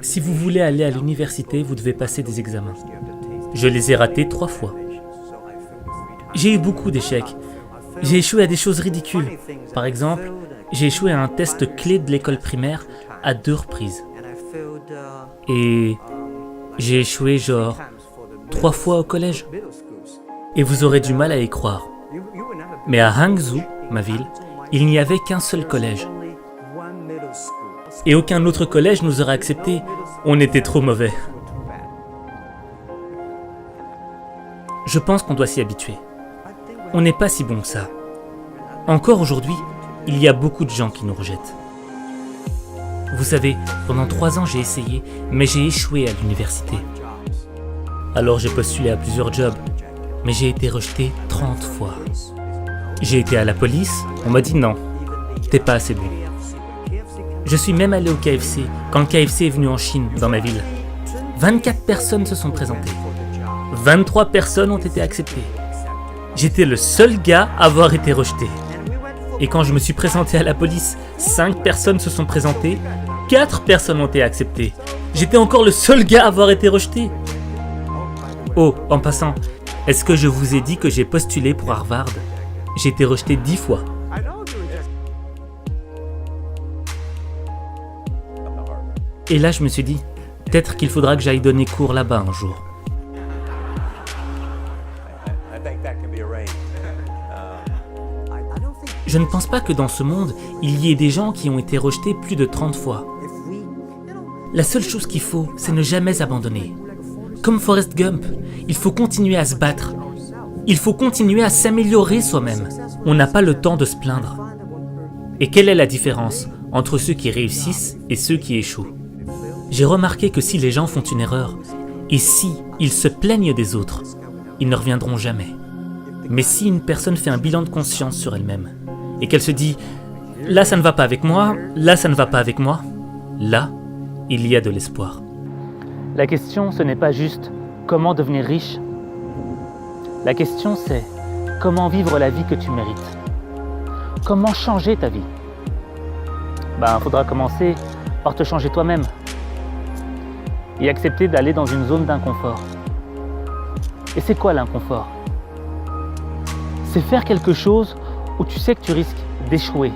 Si vous voulez aller à l'université, vous devez passer des examens. Je les ai ratés 3 fois. J'ai eu beaucoup d'échecs. J'ai échoué à des choses ridicules. Par exemple, j'ai échoué à un test clé de l'école primaire à 2 reprises. Et j'ai échoué genre 3 fois au collège. Et vous aurez du mal à y croire. Mais à Hangzhou, ma ville, il n'y avait qu'un seul collège. Et aucun autre collège nous aurait acceptés. On était trop mauvais. Je pense qu'on doit s'y habituer. On n'est pas si bon que ça. Encore aujourd'hui, il y a beaucoup de gens qui nous rejettent. Vous savez, pendant 3 ans j'ai essayé, mais j'ai échoué à l'université. Alors j'ai postulé à plusieurs jobs, mais j'ai été rejeté 30 fois. J'ai été à la police, on m'a dit non, t'es pas assez bon. Je suis même allé au KFC, quand le KFC est venu en Chine, dans ma ville. 24 personnes se sont présentées. 23 personnes ont été acceptées. J'étais le seul gars à avoir été rejeté. Et quand je me suis présenté à la police, 5 personnes se sont présentées, 4 personnes ont été acceptées. J'étais encore le seul gars à avoir été rejeté. Oh, en passant, est-ce que je vous ai dit que j'ai postulé pour Harvard? J'ai été rejeté 10 fois. Et là, je me suis dit, peut-être qu'il faudra que j'aille donner cours là-bas un jour. Je ne pense pas que dans ce monde, il y ait des gens qui ont été rejetés plus de 30 fois. La seule chose qu'il faut, c'est ne jamais abandonner. Comme Forrest Gump, il faut continuer à se battre. Il faut continuer à s'améliorer soi-même. On n'a pas le temps de se plaindre. Et quelle est la différence entre ceux qui réussissent et ceux qui échouent? J'ai remarqué que si les gens font une erreur, et si ils se plaignent des autres, ils ne reviendront jamais. Mais si une personne fait un bilan de conscience sur elle-même, et qu'elle se dit « là ça ne va pas avec moi, là ça ne va pas avec moi », là, il y a de l'espoir. La question, ce n'est pas juste comment devenir riche. La question, c'est comment vivre la vie que tu mérites. Comment changer ta vie? Faudra commencer par te changer toi-même et accepter d'aller dans une zone d'inconfort. Et c'est quoi l'inconfort? C'est faire quelque chose où tu sais que tu risques d'échouer,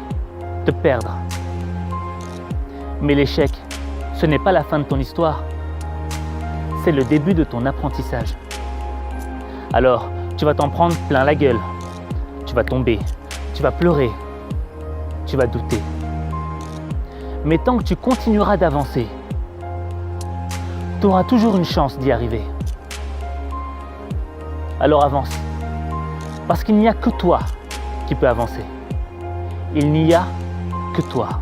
de perdre. Mais l'échec, ce n'est pas la fin de ton histoire. C'est le début de ton apprentissage. Alors, tu vas t'en prendre plein la gueule. Tu vas tomber, tu vas pleurer, tu vas douter. Mais tant que tu continueras d'avancer, tu auras toujours une chance d'y arriver. Alors avance, parce qu'il n'y a que toi qui peux avancer. Il n'y a que toi.